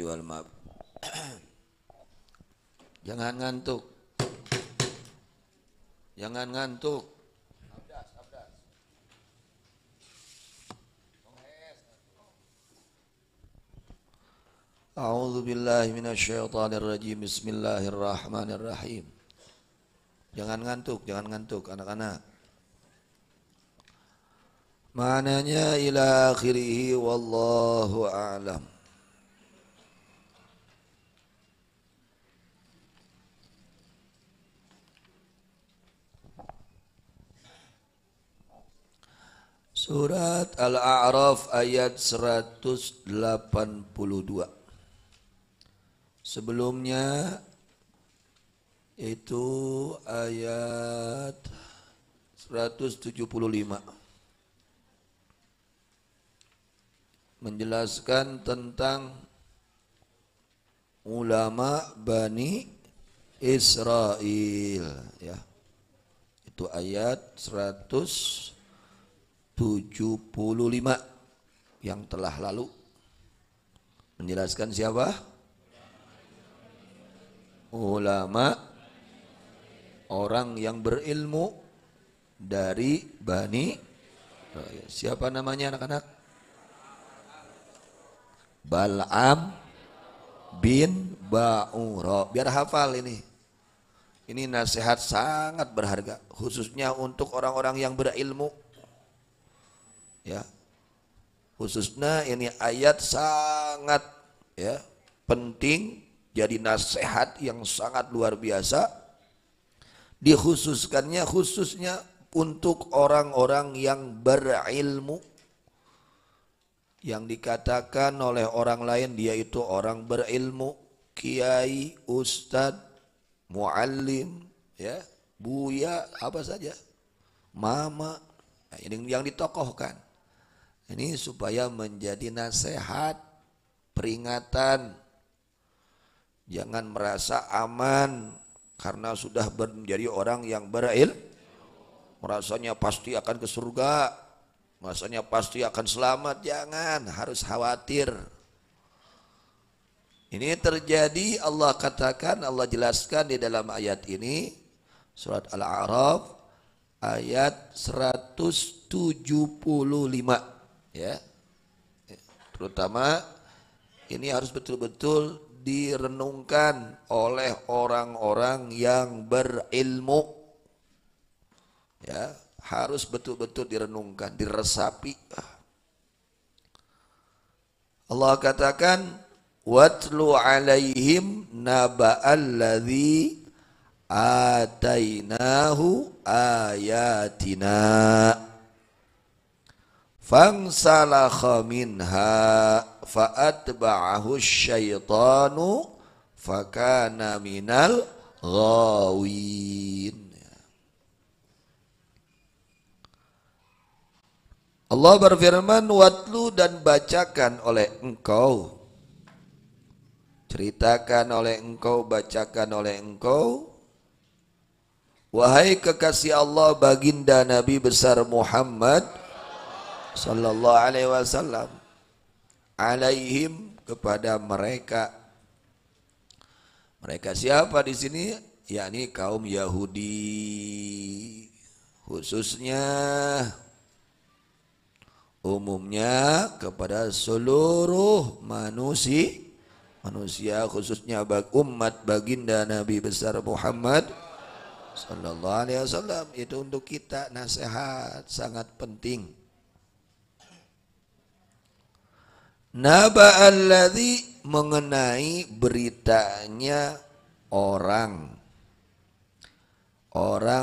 jual maaf. Jangan ngantuk. Jangan ngantuk. A'udzu billahi minasyaitonir rajim. Bismillahirrahmanirrahim. Jangan ngantuk anak-anak. Maknanya ila akhirih wallahu a'lam. Surat Al-A'raf ayat 182. Sebelumnya itu ayat 175 menjelaskan tentang ulama Bani Israel, ya. Itu ayat 175 yang telah lalu menjelaskan siapa? Ulama, orang yang berilmu dari Bani. Siapa namanya anak-anak? Bal'am bin Ba'ura. Biar hafal ini. Ini nasihat sangat berharga, khususnya untuk orang-orang yang berilmu. Ya, khususnya ini ayat sangat ya penting, jadi nasihat yang sangat luar biasa. Dikhususkannya khususnya untuk orang-orang yang berilmu, yang dikatakan oleh orang lain dia itu orang berilmu, kiai, ustadz, muallim, ya, buya, apa saja, mama. Nah, ini yang ditokohkan. Ini supaya menjadi nasihat, peringatan. Jangan merasa aman karena sudah menjadi orang yang berilmu, merasanya pasti akan ke surga, merasanya pasti akan selamat. Jangan, harus khawatir. Ini terjadi, Allah katakan, Allah jelaskan di dalam ayat ini, surat Al-A'raf ayat 175. Ya, terutama ini harus betul-betul direnungkan oleh orang-orang yang berilmu. Ya, harus betul-betul direnungkan, diresapi. Allah katakan, watlu alaihim naba'alladzi atainahu ayatina fansalakha minha fa'atba'ahu syaitanu fakana minal ghawin. Allah berfirman, watlu dan bacakan oleh engkau, ceritakan oleh engkau, bacakan oleh engkau, wahai kekasih Allah baginda Nabi besar Muhammad sallallahu alaihi wasallam, alaihim, kepada mereka. Mereka siapa di sini? Yakni kaum Yahudi, khususnya, umumnya kepada seluruh manusia, khususnya umat baginda Nabi besar Muhammad sallallahu alaihi wasallam. Itu untuk kita nasihat sangat penting. Naba'alladzi, mengenai beritanya orang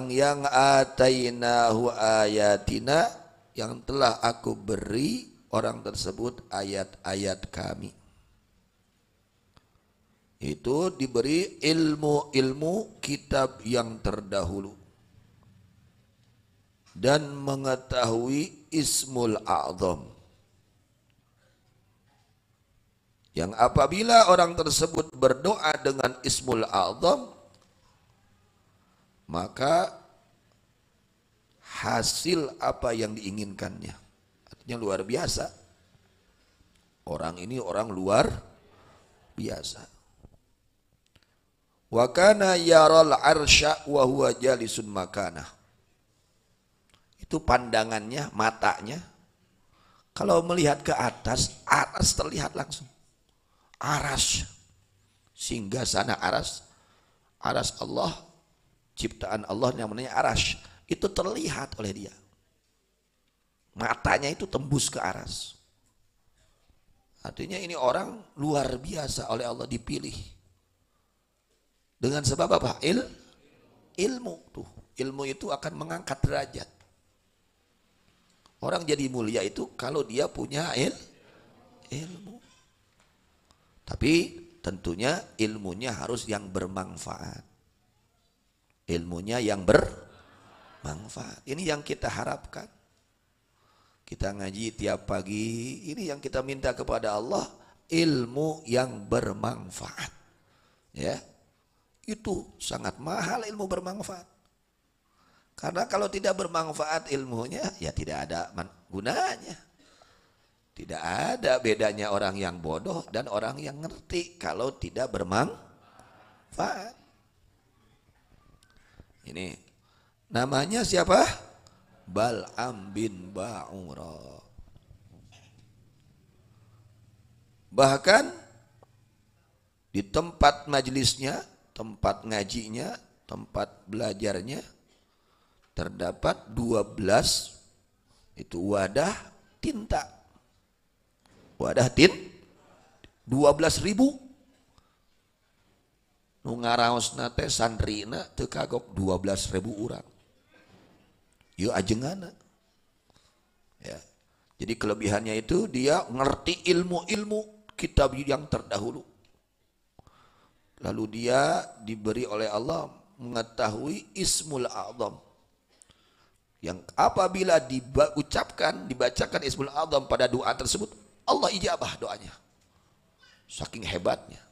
yang atainahu ayatina, yang telah aku beri orang tersebut ayat-ayat kami. Itu diberi ilmu kitab yang terdahulu dan mengetahui Ismul A'zam, yang apabila orang tersebut berdoa dengan Ismul A'zam, maka hasil apa yang diinginkannya. Artinya luar biasa. Orang ini orang luar biasa. Wa kana yaral arsya wa huwa jalisun makanah. Itu pandangannya, matanya. Kalau melihat ke atas, aras terlihat langsung. Aras. Singgasana aras. Aras Allah, ciptaan Allah yang namanya aras. Itu terlihat oleh dia. Matanya itu tembus ke aras. Artinya ini orang luar biasa oleh Allah dipilih. Dengan sebab apa? Ilmu. Tuh, ilmu itu akan mengangkat derajat. Orang jadi mulia itu kalau dia punya ilmu. Tapi tentunya ilmunya harus yang bermanfaat. Ilmunya yang bermanfaat. Ini yang kita harapkan. Kita ngaji tiap pagi, ini yang kita minta kepada Allah, ilmu yang bermanfaat. Ya. Itu sangat mahal ilmu bermanfaat. Karena kalau tidak bermanfaat ilmunya, ya tidak ada gunanya. Tidak ada bedanya orang yang bodoh dan orang yang ngerti kalau tidak bermanfaat. Ini namanya siapa? Bal'am bin Ba'ura. Bahkan di tempat majelisnya, tempat ngajinya, tempat belajarnya terdapat 12 itu wadah tinta. Wadah 12.000. Nu ngaraosna teh santrina teu kagok 12.000 urang. Yo ajengana. Ya. Jadi kelebihannya itu dia ngerti ilmu-ilmu kitab yang terdahulu. Lalu dia diberi oleh Allah mengetahui Ismul A'zam. Yang apabila dibacakan Ismul A'zam pada doa tersebut, Allah ijabah doanya. Saking hebatnya.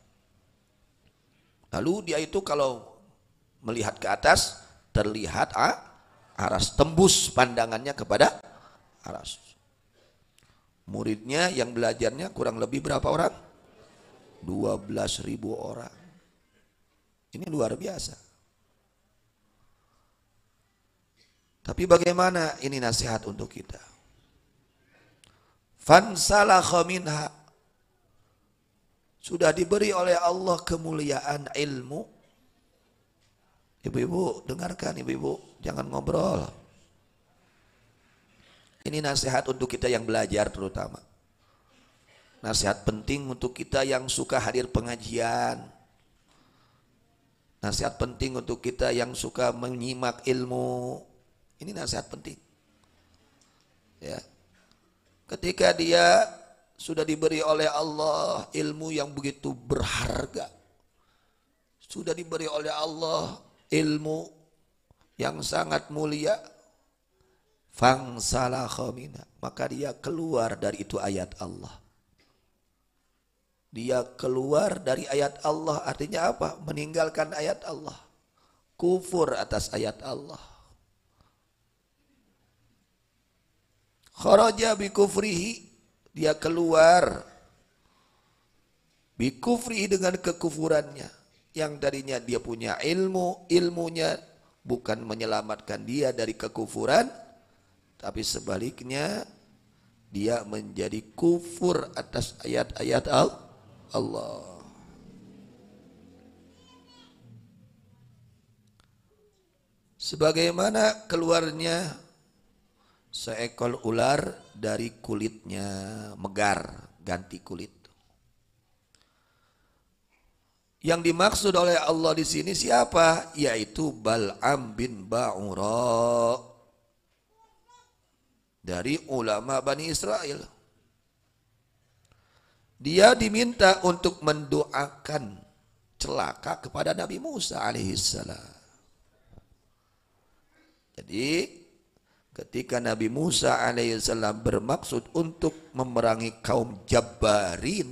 Lalu dia itu kalau melihat ke atas terlihat aras, tembus pandangannya kepada aras. Muridnya yang belajarnya kurang lebih berapa orang? 12.000 orang. Ini luar biasa. Tapi bagaimana ini nasihat untuk kita? Fansalakha minha. Sudah diberi oleh Allah kemuliaan ilmu. Ibu-ibu dengarkan, ibu-ibu jangan ngobrol. Ini nasihat untuk kita yang belajar terutama. Nasihat penting untuk kita yang suka hadir pengajian. Nasihat penting untuk kita yang suka menyimak ilmu. Ini nasihat penting. Ya. Ketika dia sudah diberi oleh Allah ilmu yang begitu berharga. Sudah diberi oleh Allah ilmu yang sangat mulia, fangsalakha minha, maka dia keluar dari itu ayat Allah. Dia keluar dari ayat Allah, artinya apa? Meninggalkan ayat Allah, kufur atas ayat Allah. Kharaja bi kufrihi, dia keluar bi kufrihi dengan kekufurannya. Yang tadinya dia punya ilmu, ilmunya bukan menyelamatkan dia dari kekufuran, tapi sebaliknya dia menjadi kufur atas ayat-ayat Allah. Sebagaimana keluarnya seekor ular dari kulitnya megar, ganti kulit. Yang dimaksud oleh Allah di sini siapa? Yaitu Bal'am bin Ba'ura dari ulama Bani Israel. Dia diminta untuk mendoakan celaka kepada Nabi Musa alaihissalam. Jadi ketika Nabi Musa alaihissalam bermaksud untuk memerangi kaum Jabbarin,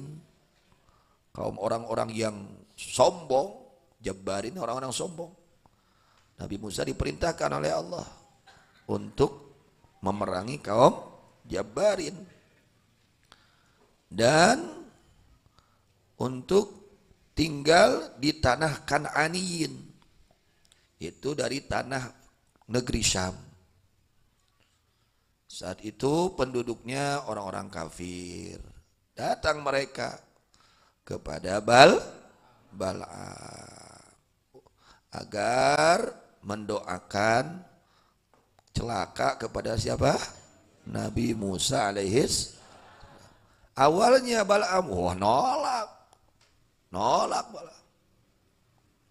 kaum orang-orang yang sombong, Jabbarin orang-orang sombong, Nabi Musa diperintahkan oleh Allah untuk memerangi kaum Jabbarin dan untuk tinggal di tanah Kan'aniyin, itu dari tanah negeri Syam. Saat itu penduduknya orang-orang kafir. Datang mereka kepada Bal'am agar mendoakan celaka kepada siapa? Nabi Musa alaihis. Awalnya Bal'am nolak Bal'am.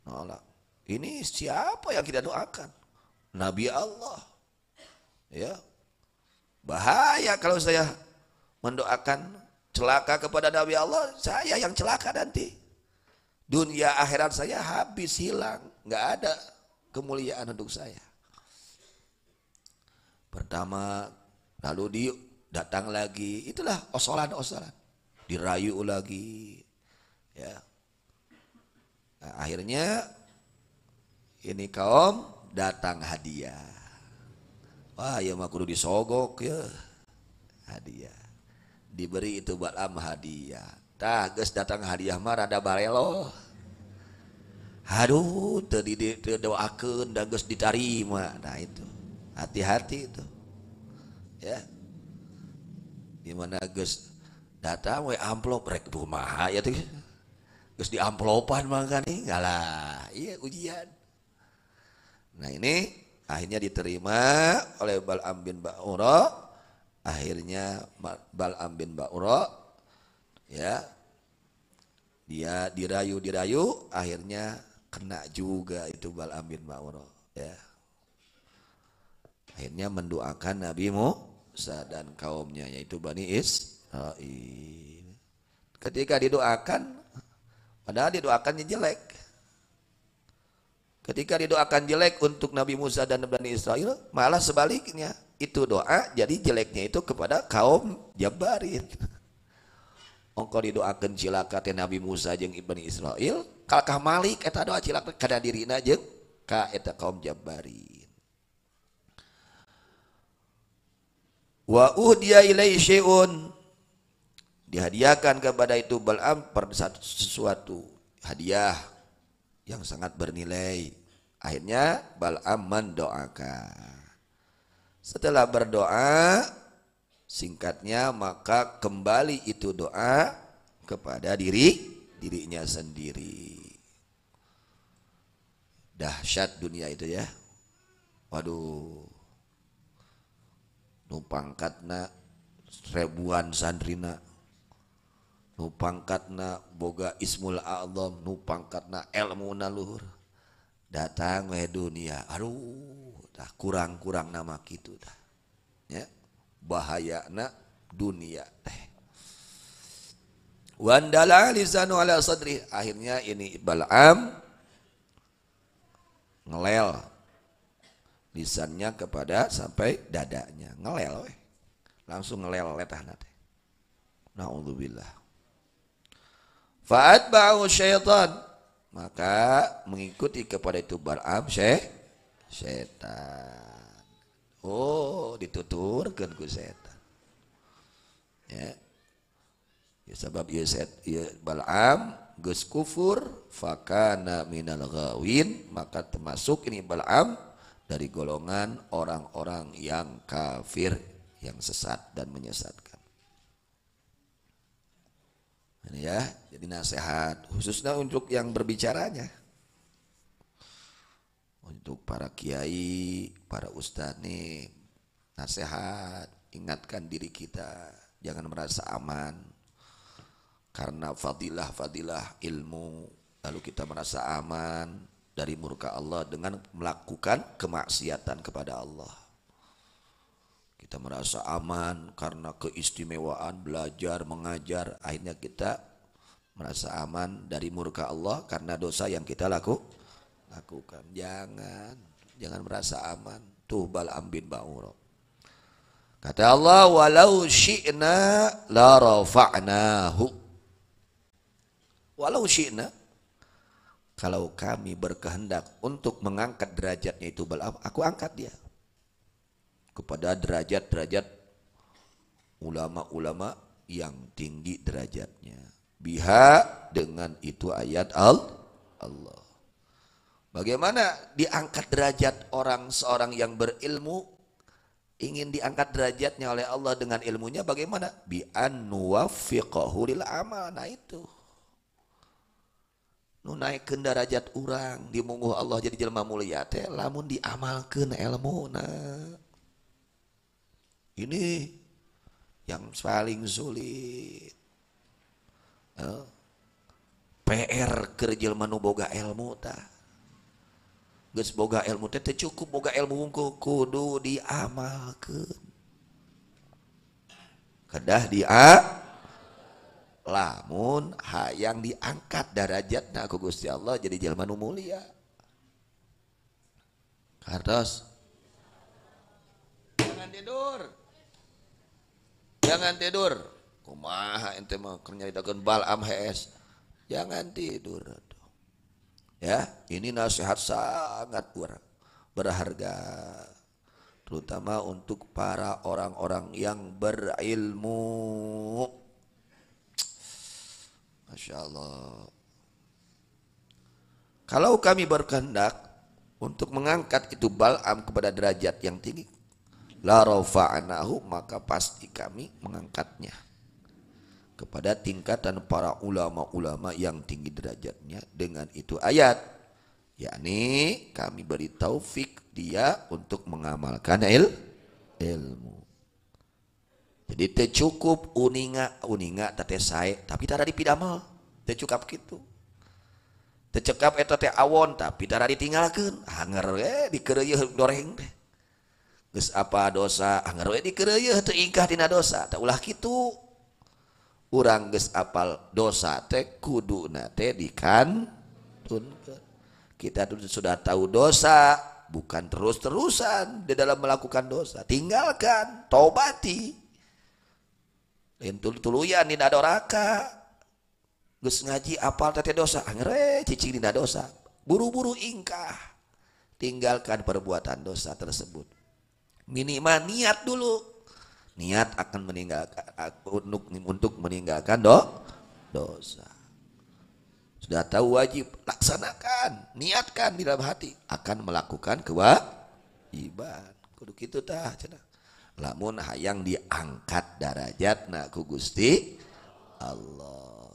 Nolak. Ini siapa yang kita doakan? Nabi Allah. Ya. Bahaya kalau saya mendoakan celaka kepada Nabi Allah, saya yang celaka nanti. Dunia akhirat saya habis, hilang, nggak ada kemuliaan untuk saya. Pertama, lalu datang lagi, itulah osolan-osolan, dirayu lagi, ya. Nah, akhirnya ini kaum datang hadiah. Wah, ya mah kudu disogok ya. Hadiah. Diberi itu Bal'am hadiah. Tah geus datang hadiah mah rada barelo. Aduh, teu didoakeun da geus ditarima. Nah itu. Hati-hati itu. Ya. Di mana geus datang we amplop rek kumaha ya teh. Geus di amplopan mah kan ngalah. Iya ujian. Nah ini akhirnya diterima oleh Bal'am bin Ba'ura. Akhirnya Bal'am bin Ba'ura ya, dia dirayu akhirnya kena juga itu Bal'am bin Ba'ura ya. Akhirnya mendoakan Nabi Musa dan kaumnya, yaitu Bani Israil. Ketika didoakan, padahal didoakannya jelek. Ketika didoakan jelek untuk Nabi Musa dan Bani Israil, malah sebaliknya. Itu doa jadi jeleknya itu kepada kaum Jabbarin. Ongko didoakan cilaka teh Nabi Musa jeung Bani Israil, kalkah malik eta doa cilaka kana dirina jeung ka eta kaum Jabbarin. Wa uhdiya ilai syai'un, dihadiahkan kepada itu Bal'am sesuatu hadiah yang sangat bernilai. Akhirnya Bal'am mendoakan. Setelah berdoa, singkatnya maka kembali itu doa kepada dirinya sendiri. Dahsyat dunia itu ya. Waduh, nu pangkatna ribuan sandrina, nu pangkatna boga ismul a'zam, nu pangkatna ilmuna luhur, datang we dunia, aduh dah kurang-kurang nama gitu dah ya, bahayana dunia teh. Wandala lisanu ala sadri, akhirnya ini Bal'am ngelel lisannya kepada sampai dadanya, ngelel weh. Langsung ngelel letahna teh. Naudzubillah. Fa'atba'u syaitan, maka mengikuti kepada itu Bal'am setan. Oh, dituturkeun ku setan. Ya. Ya sebab ieu Bal'am geus kufur, fakana minal ghawin, maka termasuk ini Bal'am dari golongan orang-orang yang kafir, yang sesat dan menyesatkan. Ini ya, jadi nasihat khususnya untuk yang berbicaranya. Untuk para kiai, para ustadz nih, nasihat, ingatkan diri kita, jangan merasa aman karena fadilah ilmu, lalu kita merasa aman dari murka Allah dengan melakukan kemaksiatan kepada Allah. Kita merasa aman karena keistimewaan belajar, mengajar, akhirnya kita merasa aman dari murka Allah karena dosa yang kita lakukan. Jangan merasa aman. Tuh Bal'am bin Ba'ura. Kata Allah, walau syi'na la rafa'nahu. Walau syi'na, kalau kami berkehendak untuk mengangkat derajatnya itu Bal'am, aku angkat dia kepada derajat-derajat ulama-ulama yang tinggi derajatnya. biha dengan itu ayat Allah. Bagaimana diangkat derajat seorang yang berilmu, ingin diangkat derajatnya oleh Allah dengan ilmunya bagaimana? Bi an nuwaffiqahu lil amal. Nah itu. Nu naikkeun derajat urang dimungguh Allah jadi jelema mulia teh lamun diamalkeun ilmuna. Ini yang paling sulit. PR keur jelema nu boga ilmu tah. Geus boga ilmu teh teu cukup boga ilmu unggul, kudu diamalkeun. Kedah lamun hayang diangkat derajatna ku Gusti Allah jadi jelema nu mulia. Kartos. Jangan tidur. Jangan tidur. Kumaha ente mah keur nyaritakeun Bal'am hees. Jangan tidur. Ya, ini nasihat sangat berharga. Terutama untuk para orang-orang yang berilmu. Masya Allah. Kalau kami berkehendak untuk mengangkat itu Bal'am kepada derajat yang tinggi, la rafa'nahu, maka pasti kami mengangkatnya kepada tingkatan para ulama-ulama yang tinggi derajatnya dengan itu ayat, yakni kami beri taufik dia untuk mengamalkan ilmu. Jadi teu cukup uninga teh sae tapi tara dipidamel, teu cukup kitu. Teu cekap eta teh awon tapi tara ditinggalkeun, hanger we dikeureuh goreng teh. Geus apa dosa, hanger we dikeureuh teu ingkah dina dosa, teu ulah kitu. Urang geus apal dosa teh kuduna teh dikantunkeun. Kita sudah tahu dosa, bukan terus-terusan di dalam melakukan dosa. Tinggalkan, taubati. Lain tuluyan dina doraka. Geus ngaji apal teh dosa, angere cicing dina dosa. Buru-buru ingkah. Tinggalkan perbuatan dosa tersebut. Minimal niat dulu. Niat akan meninggalkan untuk meninggalkan dosa. Sudah tahu wajib, laksanakan, niatkan di dalam hati akan melakukan kewajiban. Kudu kitu tah cenah. Lamun hayang diangkat darajatna ku Gusti Allah.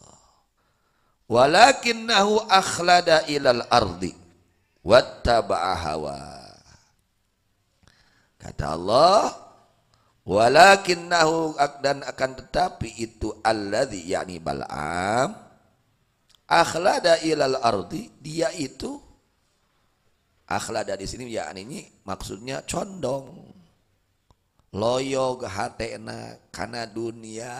Walakinnahu akhlada ilal ardi wattaba'a hawa. Kata Allah, walakinnahu, dan akan tetapi itu alladzi, yakni Bal'am, akhlada ilal ardi, dia itu akhlada di sini yakni ini maksudnya condong, loyo ke hatena kana dunia.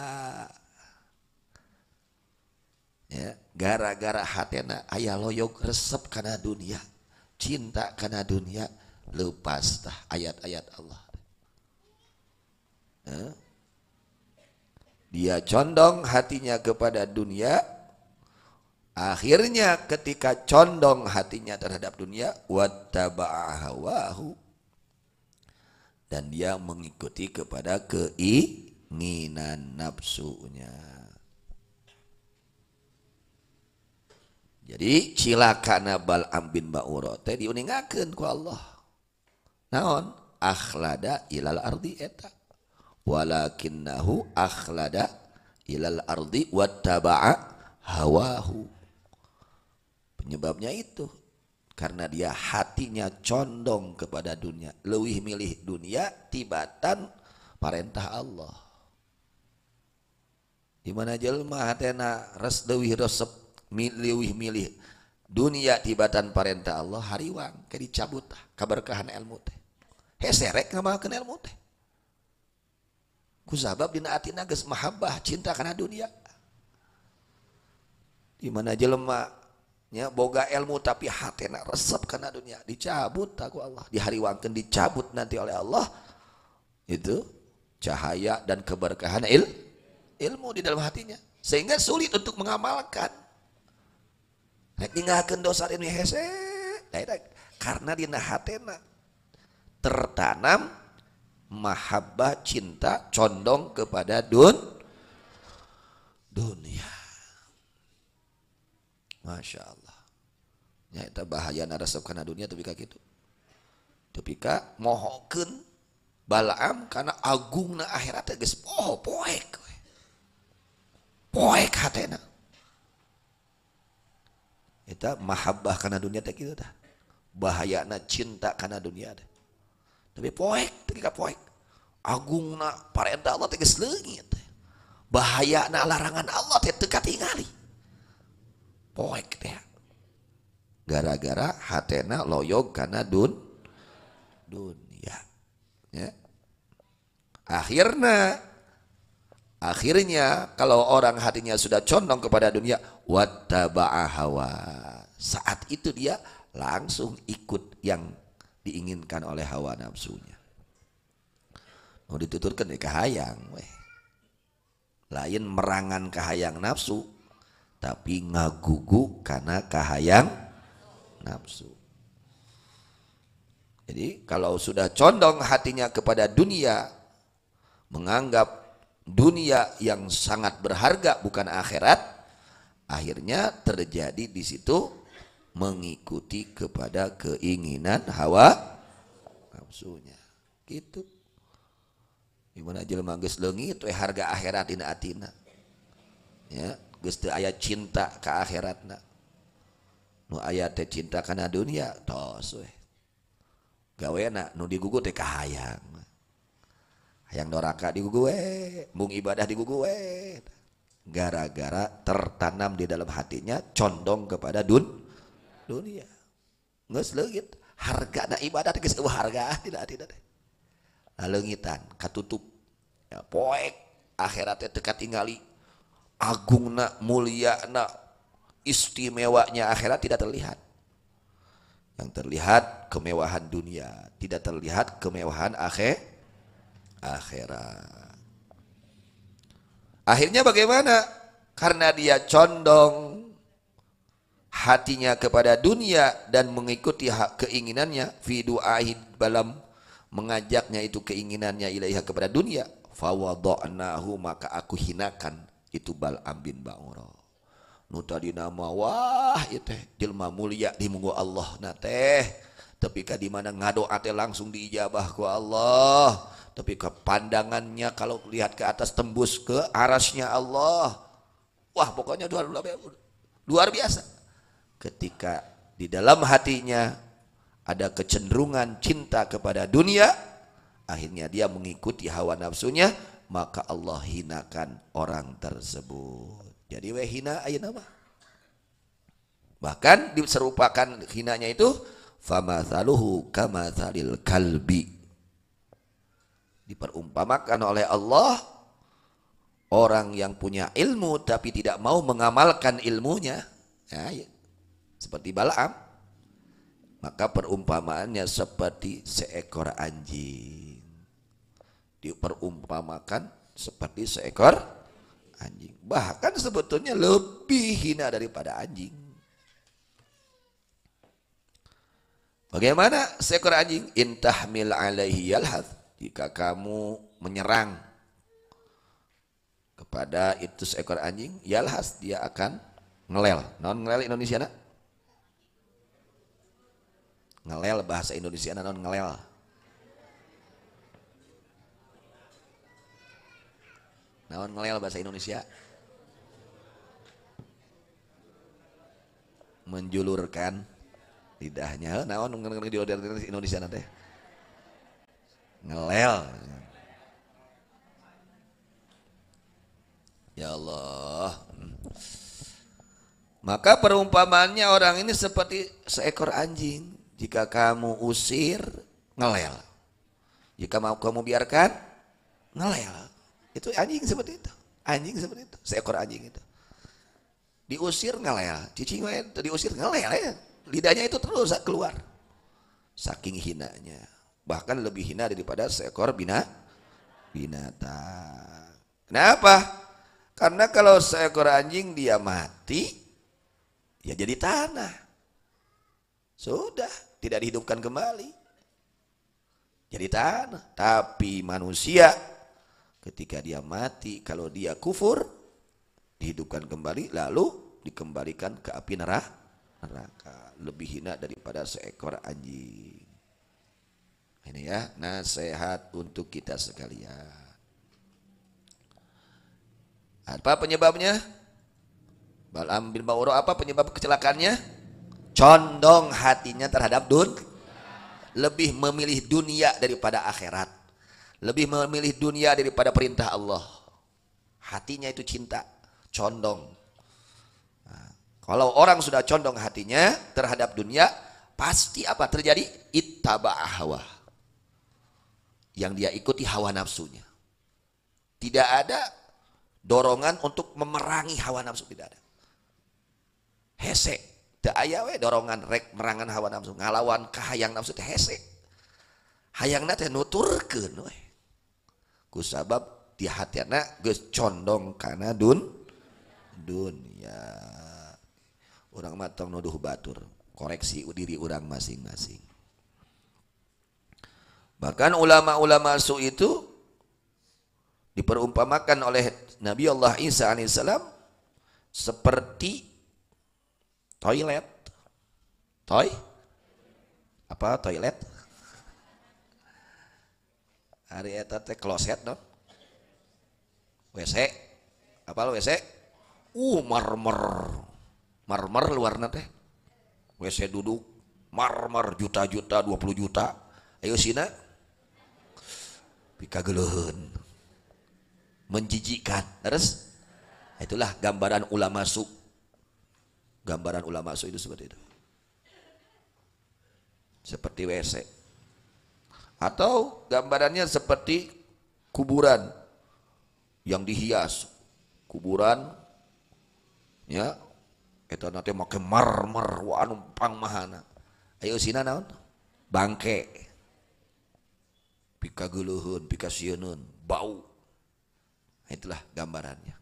Ya, gara-gara hatena aya loyo resep kana dunia, cinta kana dunia, lepas tah ayat-ayat Allah. Dia condong hatinya kepada dunia. Akhirnya ketika condong hatinya terhadap dunia, wattaba'a hawahu, dan dia mengikuti kepada keinginan nafsunya. Jadi cilakana Bal'am bin Ba'ura teh diuningakeun ku Allah. Naon? Akhlada ilal ardi eta. Walakinnahu akhlada ilal ardi wattaba'a hawahu. Penyebabnya itu karena dia hatinya condong kepada dunia, leuwih milih dunia tibatan parentah Allah. Di mana jelema hatena leuwih resep leuwih milih dunia tibatan parentah Allah, hariwang ke dicabut kaberkahan ilmu teh. Heserek ngamalkeun ilmu teh. Kusabab dina atina geus mahabbah cinta kana dunia. Di mana jelema nya boga ilmu tapi hatena resep kana dunia, dicabut aku Allah, dihariwangkeun dicabut nanti oleh Allah itu cahaya dan keberkahan ilmu di dalam hatinya, sehingga sulit untuk mengamalkan. Rek ninggalkeun dosa ini hese, karena dina hatena tertanam mahabbah, cinta, condong kepada dunia. Masya Allah. Ya itu bahaya narasab kana dunia tapi ka kitu. Tapi ka mohokeun Balaam karena agungna akhirat geus poek. Poek hatena. Eta mahabbah kana dunia teh kitu tah. Bahayana cinta kana dunia teh. Tapi poek teh ka poek. Agungna parentah Allah teh geus leungit. Bahayana larangan Allah teh teu katingali. Poek teh. Gara-gara hatena loyog kana dunia. Ya. Akhirnya kalau orang hatinya sudah condong kepada dunia, wattaba'a hawa. Saat itu dia langsung ikut yang diinginkan oleh hawa nafsunya. Mau dituturkan ke hayang weh. Lain merangan kahayang nafsu, tapi ngagugu karena kahayang nafsu. Jadi kalau sudah condong hatinya kepada dunia, menganggap dunia yang sangat berharga bukan akhirat, akhirnya terjadi di situ mengikuti kepada keinginan hawa nafsunya. Gitu. Gimana jelema geus leungit we harga akhirat dina atina. Ya, geus teu aya cinta ka akhiratna. Nu aya teh cinta kana dunia tos we. Gawena nu digugu teh kahayang. Hayang doraka digugu we, mung ibadah digugu we. Gara-gara tertanam di dalam hatinya condong kepada dunia. Geus leungit, hargana ibadah teh geus eueuh harga tidak teh. Leungitan katutup. Ya poek akhirat teh teu katingali. Agungna, mulyana, istimewanya akhirat tidak terlihat. Yang terlihat kemewahan dunia, tidak terlihat kemewahan akhirat. Akhirnya bagaimana? Karena dia condong hatinya kepada dunia dan mengikuti keinginannya, fi du'ahi dalam mengajaknya itu keinginannya ilaiha kepada dunia, fawadha'nahu maka aku hinakan itu Bal'am bin Ba'ura. Nu tadi nama wah ieu teh jelema mulia di munggu Allah na teh, tapi ka di mana ngadoa teh langsung diijabah ku Allah, tapi ke pandangannya kalau lihat ke atas tembus ke arasnya Allah. Wah pokoknya luar biasa. Ketika di dalam hatinya ada kecenderungan cinta kepada dunia, akhirnya dia mengikuti hawa nafsunya, maka Allah hinakan orang tersebut. Jadi we hina ayeuna mah. Bahkan diserupakan hinanya itu famathaluhu kamathalil kalbi. Diperumpamakan oleh Allah orang yang punya ilmu tapi tidak mau mengamalkan ilmunya. Ya, seperti Bal'am. Maka perumpamaannya seperti seekor anjing. Diperumpamakan seperti seekor anjing. Bahkan sebetulnya lebih hina daripada anjing. Bagaimana seekor anjing? Intahmil alaihi yalhath. Jika kamu menyerang kepada itu seekor anjing, yalhas dia akan ngelel. Non ngelel Indonesia na? Ngelel bahasa Indonesia na non ngelel. Naon ngelel bahasa Indonesia? Menjulurkan lidahnya. Naon di Indonesia nanti? Ngelel. Ya Allah. Maka perumpamaannya orang ini seperti seekor anjing. Jika kamu usir, ngelel. Jika mau kamu biarkan, ngelel. Itu anjing seperti itu. Anjing seperti itu. Seekor anjing itu. Diusir ngelel. Cicing diusir ngelel ya. Lidahnya itu terus keluar. Saking hinanya. Bahkan lebih hina daripada seekor binatang. Kenapa? Karena kalau seekor anjing dia mati, ya jadi tanah. Sudah, tidak dihidupkan kembali. Jadi tanah. Tapi manusia ketika dia mati, kalau dia kufur, dihidupkan kembali, lalu dikembalikan ke api neraka, lebih hina daripada seekor anjing. Ini ya nasihat untuk kita sekalian. Apa penyebabnya? Bal'am bin Ba'ura, apa penyebab kecelakaannya? Condong hatinya terhadap lebih memilih dunia daripada akhirat, lebih memilih dunia daripada perintah Allah. Hatinya itu cinta, condong. Nah, kalau orang sudah condong hatinya terhadap dunia, pasti apa terjadi? Ittaba'a hawa, yang dia ikuti hawa nafsunya. Tidak ada dorongan untuk memerangi hawa nafsu, tidak ada. Hese, teu aya we dorongan rek merangan hawa nafsu, ngalawan ka hayang nafsu teh hese. Hayangna teh nuturkeun we. Kusabab di hatiana geus condong kana dunia. Urang mah tong nuduh batur, koreksi diri urang masing-masing. Bahkan ulama-ulama su itu diperumpamakan oleh Nabi Allah Isa alaihissalam seperti toilet. Toilet? Hari eta teh kloset non. WC. Apa lo WC? Marmer luarna teh. WC duduk marmer juta-juta 20 juta. Ayo sina. Pikageuleun. Menjijikkan. Terus itulah gambaran ulama su. Gambaran ulama su itu seperti itu. Seperti WC. Atau gambarannya seperti kuburan yang dihias. Kuburan ya eta nanti make marmer wa anu pangmahana. Ayo sina naon? Bangke. Pikageuleun, pikasieun, bau. Itulah gambarannya.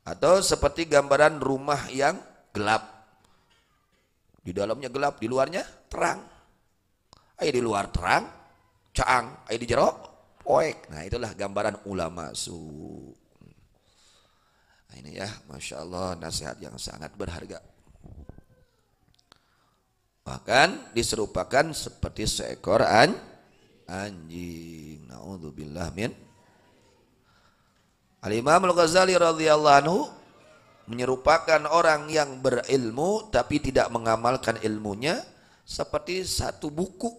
Atau seperti gambaran rumah yang gelap. Di dalamnya gelap, di luarnya terang. Ayo di luar terang, caang. Ayo di jero, poek. Nah itulah gambaran ulama su. Nah, ini ya, Masya Allah nasihat yang sangat berharga. Bahkan diserupakan seperti seekor anjing. Na'udzubillah min. Al-Imam Al-Ghazali radhiyallahu anhu menyerupakan orang yang berilmu tapi tidak mengamalkan ilmunya seperti satu buku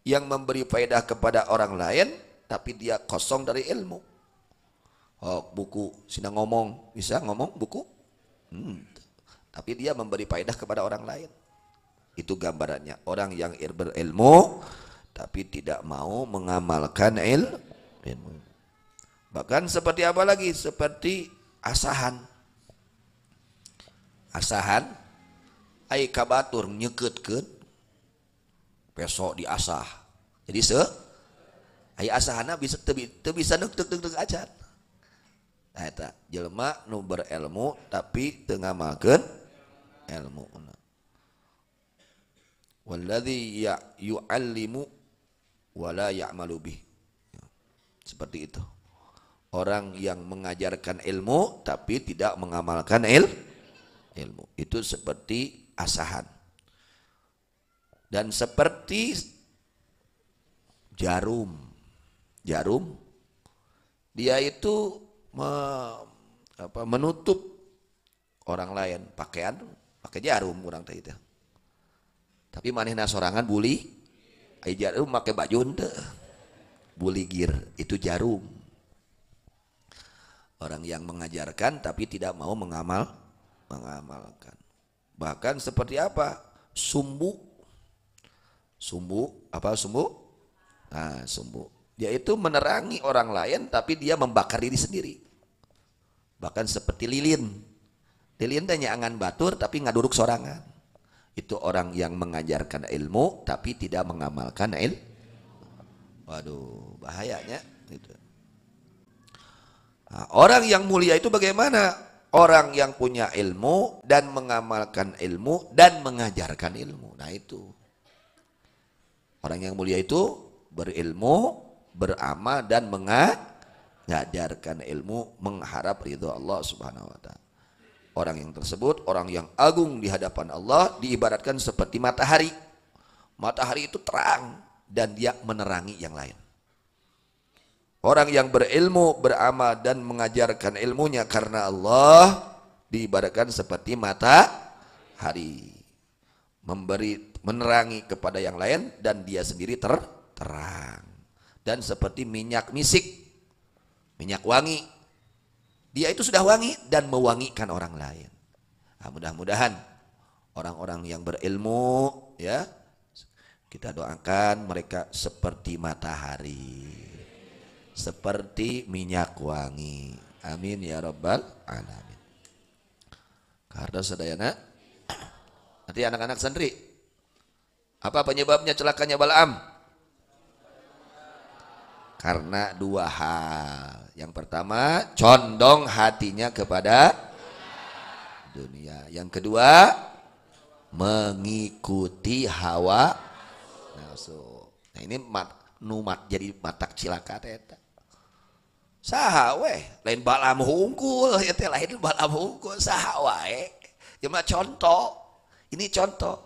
yang memberi faedah kepada orang lain tapi dia kosong dari ilmu. Oh, buku sina ngomong, bisa ngomong buku? Tapi dia memberi faedah kepada orang lain. Itu gambarannya orang yang berilmu tapi tidak mau mengamalkan ilmu. Bahkan seperti apa lagi? Seperti asahan. Asahan ai kabatur nyekeutkeun besok diasah. Jadi ai asahana bisa teu bisa neuk acan. Nah eta jelema nu berilmu tapi teu ngamalkeun ilmu. Walladzi yu'allimu wa la ya'malu bih. Seperti itu. Orang yang mengajarkan ilmu tapi tidak mengamalkan ilmu. Itu seperti asahan. Dan seperti jarum. Jarum dia itu menutup orang lain pakaian, pakai jarum orang teh itu. Tapi manehna sorangan buli, ai jarum make baju teu. Buligir itu jarum. Orang yang mengajarkan tapi tidak mau mengamalkan. Bahkan seperti apa? Sumbu. Apa sumbu? Nah, sumbu. Yaitu menerangi orang lain tapi dia membakar diri sendiri. Bahkan seperti lilin. Lilin teh nyaangan batur tapi ngaduruk sorangan. Itu orang yang mengajarkan ilmu tapi tidak mengamalkan ilmu. Waduh, bahayanya gitu. Nah, orang yang mulia itu bagaimana? Orang yang punya ilmu dan mengamalkan ilmu dan mengajarkan ilmu. Nah itu. Orang yang mulia itu berilmu, beramal dan mengajarkan ilmu, mengharap ridho Allah Subhanahu wa taala. Orang yang tersebut orang yang agung di hadapan Allah, diibaratkan seperti matahari. Matahari itu terang dan dia menerangi yang lain. Orang yang berilmu, beramal dan mengajarkan ilmunya karena Allah diibaratkan seperti matahari, menerangi kepada yang lain dan dia sendiri terang. Dan seperti minyak misik, minyak wangi, dia itu sudah wangi dan mewangikan orang lain. Nah, mudah-mudahan orang-orang yang berilmu, ya, kita doakan mereka seperti matahari, seperti minyak wangi. Amin ya rabbal alamin. Karena sadayana, nanti anak-anak santri, apa penyebabnya celakanya Balaam? Karena dua hal. Yang pertama, condong hatinya kepada dunia. Yang kedua, mengikuti hawa nafsu. Nah ini jadi matak cilaka teta. Saha weh, lain Balaam hungkul, ya teh lain Balaam hungkul, saha wae. Cuma contoh. Ini contoh.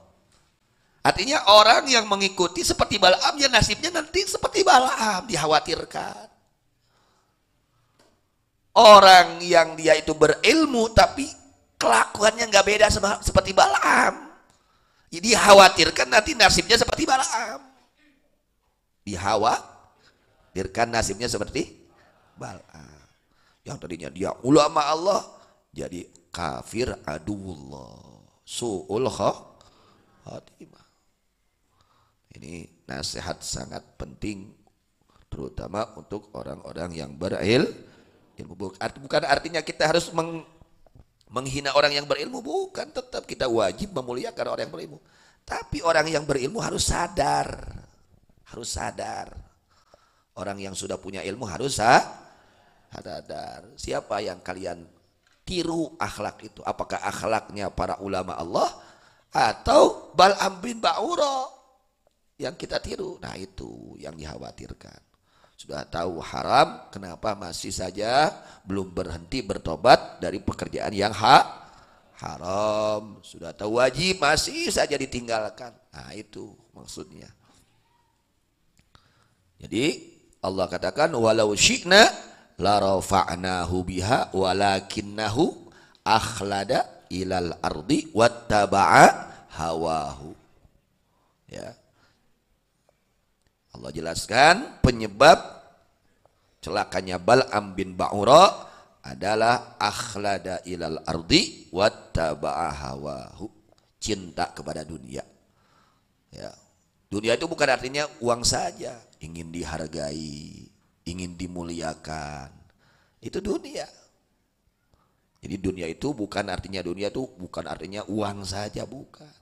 Artinya orang yang mengikuti seperti Balaam, ya nasibnya nanti seperti Balaam, dikhawatirkan. Orang yang dia itu berilmu tapi kelakuannya nggak beda seperti Balaam, jadi dikhawatirkan nanti nasibnya seperti Balaam. Dikhawatirkan nasibnya seperti Balaam. Yang tadinya dia ulama Allah, jadi kafir aduullah, su'ul khatimah. Ini nasihat sangat penting, terutama untuk orang-orang yang berilmu. Bukan artinya kita harus menghina orang yang berilmu, bukan. Tetap kita wajib memuliakan orang yang berilmu. Tapi orang yang berilmu harus sadar. Orang yang sudah punya ilmu harus sadar. Siapa yang kalian tiru akhlak itu? Apakah akhlaknya para ulama Allah atau Balaam bin Ba'ura yang kita tiru? Nah itu yang dikhawatirkan. Sudah tahu haram, kenapa masih saja belum berhenti bertobat dari pekerjaan yang haram? Sudah tahu wajib, masih saja ditinggalkan. Nah itu maksudnya. Jadi Allah katakan walau syi'na la rafa'nahu biha walakinnahu akhlada ilal ardi wattaba'a hawahu. Ya. Allah jelaskan penyebab celakanya Balaam bin Ba'ura adalah akhlada ilal ardi wattaba'a hawahu, cinta kepada dunia. Ya. Dunia itu bukan artinya uang saja, ingin dihargai, ingin dimuliakan. Itu dunia. Jadi dunia itu bukan artinya uang saja, bukan.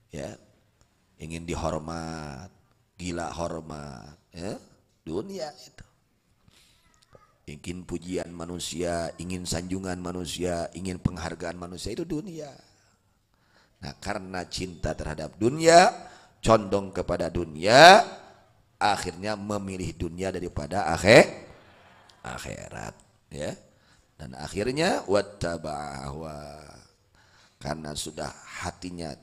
Ya. Ingin dihormat, gila hormat, ya, dunia itu. Ingin pujian manusia, ingin sanjungan manusia, ingin penghargaan manusia, itu dunia. Nah karena cinta terhadap dunia, condong kepada dunia, akhirnya memilih dunia daripada akhirat, ya. Dan akhirnya wattaba'ahwa, karena sudah hatinya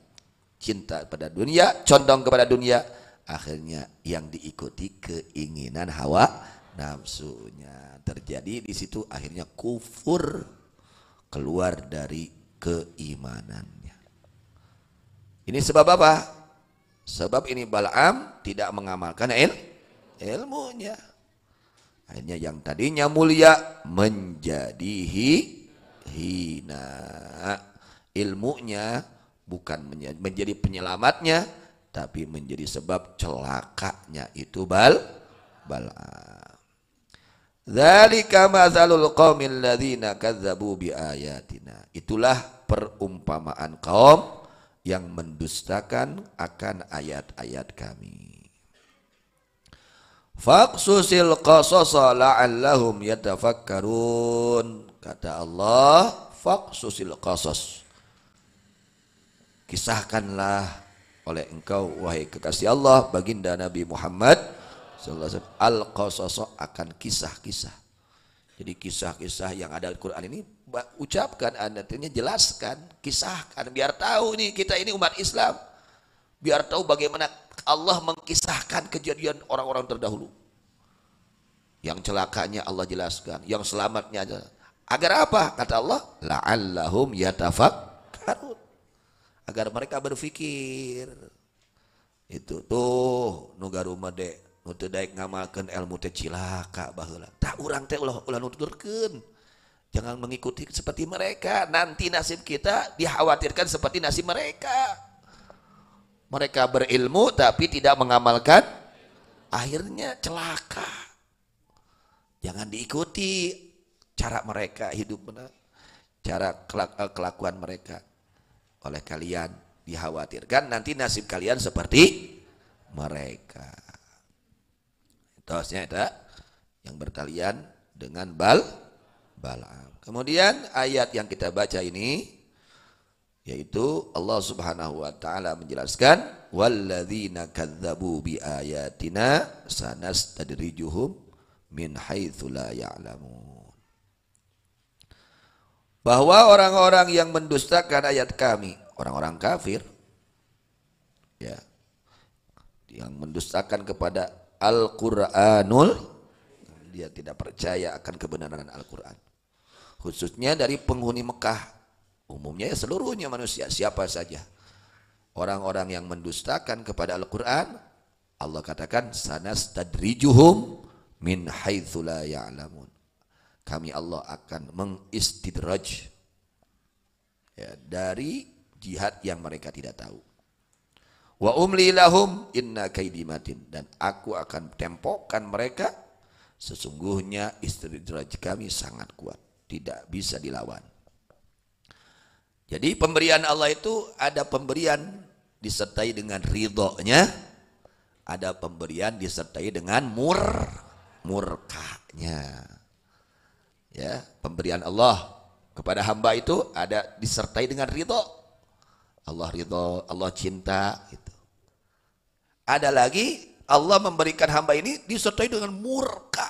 cinta pada dunia, condong kepada dunia, akhirnya yang diikuti keinginan hawa nafsunya. Terjadi di situ akhirnya kufur, keluar dari keimanannya. Ini sebab apa? Sebab ini Balaam tidak mengamalkan ilmunya. Akhirnya yang tadinya mulia menjadi hina. Ilmunya bukan menjadi penyelamatnya, tapi menjadi sebab celakanya itu Balaam. Dzalika matsalul qaumil ladzina kadzdzabu biayatina. Itulah perumpamaan kaum yang mendustakan akan ayat-ayat kami. Faqsusil qasasa la'allahum yatafakkarun. Kata Allah, faqsusil qasas. Kisahkanlah oleh engkau wahai kekasih Allah baginda Nabi Muhammad sallallahu alaihi wasallam al-qasas, akan kisah-kisah. Jadi kisah-kisah yang ada di Quran ini ucapkan, artinya jelaskan, kisahkan, biar tahu nih kita ini umat Islam, biar tahu bagaimana Allah mengkisahkan kejadian orang-orang terdahulu. Yang celakanya Allah jelaskan, yang selamatnya aja. Agar apa? Kata Allah, la'allahum yatafakkarun, agar mereka berpikir. Itu tuh nu garumade nu teu daek ngamalkeun ilmu teh cilaka baheula. Tah urang teh ulah nuturkeun. Jangan mengikuti seperti mereka, nanti nasib kita dikhawatirkan seperti nasib mereka. Mereka berilmu tapi tidak mengamalkan, akhirnya celaka. Jangan diikuti cara mereka hidup benar, cara kelakuan mereka. Oleh kalian dikhawatirkan nanti nasib kalian seperti mereka. Terusnya itu yang bertalian dengan Balaam. Kemudian ayat yang kita baca ini yaitu Allah Subhanahu wa taala menjelaskan walladzina kadzdzabu biayatina sanastadrijuhum min haitsu la ya'lamun. Bahwa orang-orang yang mendustakan ayat kami, orang-orang kafir ya, yang mendustakan kepada Al-Qur'anul, dia tidak percaya akan kebenaran Al-Qur'an. Khususnya dari penghuni Mekah, umumnya ya seluruhnya manusia, siapa saja. Orang-orang yang mendustakan kepada Al-Quran, Allah katakan sanastadrijuhum min haitsu la ya'lamun. Kami Allah akan mengistidraj ya, dari jihad yang mereka tidak tahu. Wa umli lahum inna kaidi matin, dan aku akan tempokkan mereka, sesungguhnya istidraj kami sangat kuat, tidak bisa dilawan. Jadi pemberian Allah itu ada pemberian disertai dengan ridhonya, ada pemberian disertai dengan murkanya. Ya, pemberian Allah kepada hamba itu ada disertai dengan ridho. Allah ridho, Allah cinta gitu. Ada lagi Allah memberikan hamba ini disertai dengan murka.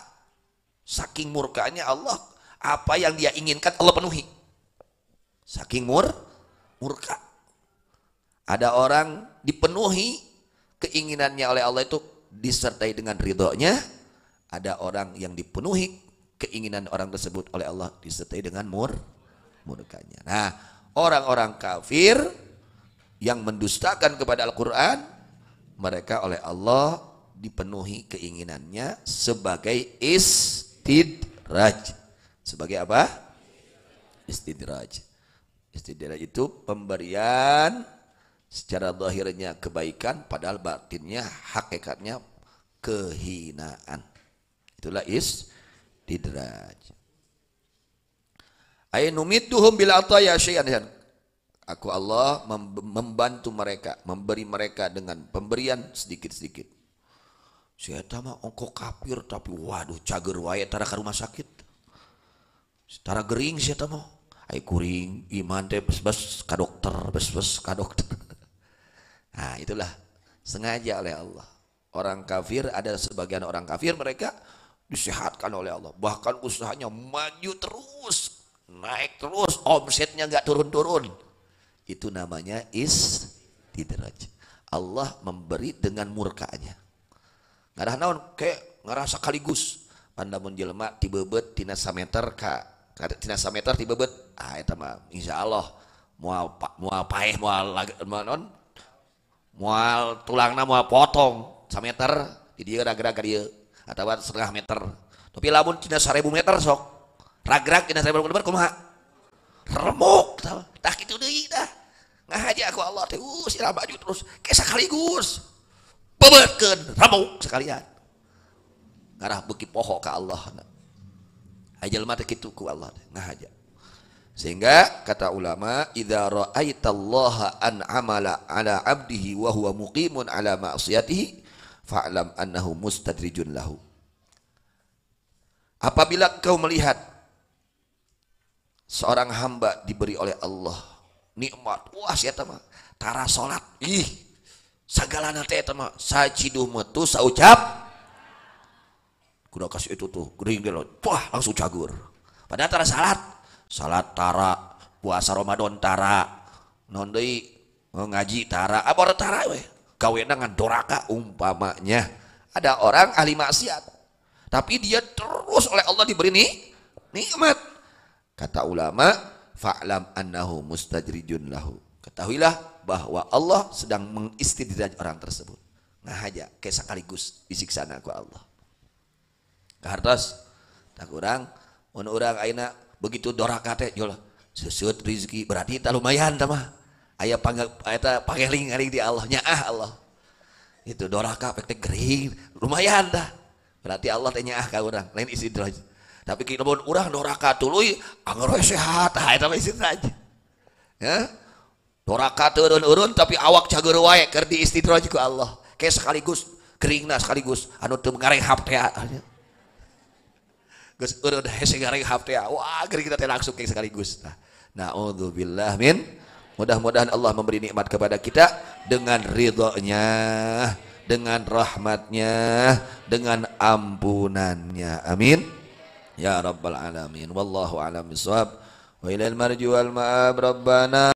Saking murkanya Allah, apa yang dia inginkan Allah penuhi. Saking murka. Ada orang dipenuhi keinginannya oleh Allah itu disertai dengan ridhonya. Ada orang yang dipenuhi keinginan orang tersebut oleh Allah disertai dengan murkanya. Nah, orang-orang kafir yang mendustakan kepada Al-Quran, mereka oleh Allah dipenuhi keinginannya sebagai istidraj. Sebagai apa? Istidraj. Istidraj itu pemberian secara zahirnya kebaikan, padahal batinnya hakikatnya kehinaan. Itulah istidraj. Ainumidduhum bil ataya syai'an. Aku Allah membantu mereka, memberi mereka dengan pemberian sedikit-sedikit. Saya mah ongko kafir tapi waduh cager wae tara ka rumah sakit. Tara gering saya mah. Ai kuring iman teh bes-bes ka dokter, bes-bes ka dokter. Nah, itulah sengaja oleh Allah. Orang kafir, ada sebagian orang kafir mereka disehatkan oleh Allah. Bahkan usahanya maju terus, naik terus, omsetnya enggak turun-turun. Itu namanya istidraj. Allah memberi dengan murkanya. Ngarah naon kayak ngerasa kaligus. Pandamun jelema ti beubeut tina sameter ka tina sameter ti beubeut. Ah eta mah insyaallah moal paeh moal non moal tulangna moal potong sameter di dieu ragrag ka dieu atawa setengah meter. Tapi lamun tina 1000 meter sok ragrag tina 1000 meter kumaha? Remuk tah kitu deui dah. Ngahaja aku Allah teh sira maju terus ke sakaligus. Bebeutkeun remuk sekalian. Ngarah beuki poho ka Allah. Ajalma teh kitu ku Allah ngahaja. Sehingga kata ulama, idza ra'aitallaha an'amala 'ala 'abdihi wa huwa muqimun 'ala ma'siyatihi fa'lam annahu mustadrijun lahu. Apabila kau melihat seorang hamba diberi oleh Allah nikmat, wah sia mah tara salat, sagalana teh eta mah sajiduh metu saucap kuda kasih itu tuh gering deh, wah langsung cagur. Padahal tara salat, salat tara, puasa Ramadan tara, non deui ngaji tara, abor tara we. Kawena ngan doraka umpamanya. Ada orang ahli maksiat, tapi dia terus oleh Allah diberi nikmat. Kata ulama, fa'lam annahu mustajrijun lahu. Ketahuilah bahwa Allah sedang mengistidraj orang tersebut. Nah aja kayak sekaligus disiksa ku Allah. Kahartos tak kurang mun urang ayeuna begitu doraka teh jol seusut rezeki berarti tah lumayan tah mah. Aya pangeling ari di Allah nyaah Allah. Itu doraka pek teh gering lumayan dah. Berarti Allah teh nyaah ka urang lain istidraj. Tapi mun urang doraka tuluy anggar sehat tah eta mah istidraj. Ya. Doraka turun-urun tapi awak cager wae keur di istidraj ku Allah. Kayak sekaligus keringna sekaligus anu teu ngarehap teh. Geus urang hese ngarehap teh. Wah, geuning kita teh langsung kayak sekaligus. Nah, naudzubillah min. Mudah-mudahan Allah memberi nikmat kepada kita dengan ridhonya, dengan rahmatnya, dengan ampunannya. Amin. Ya rabbal alamin. Wallahu a'lam bishawab. Wa ilal marji wal ma'ab rabbana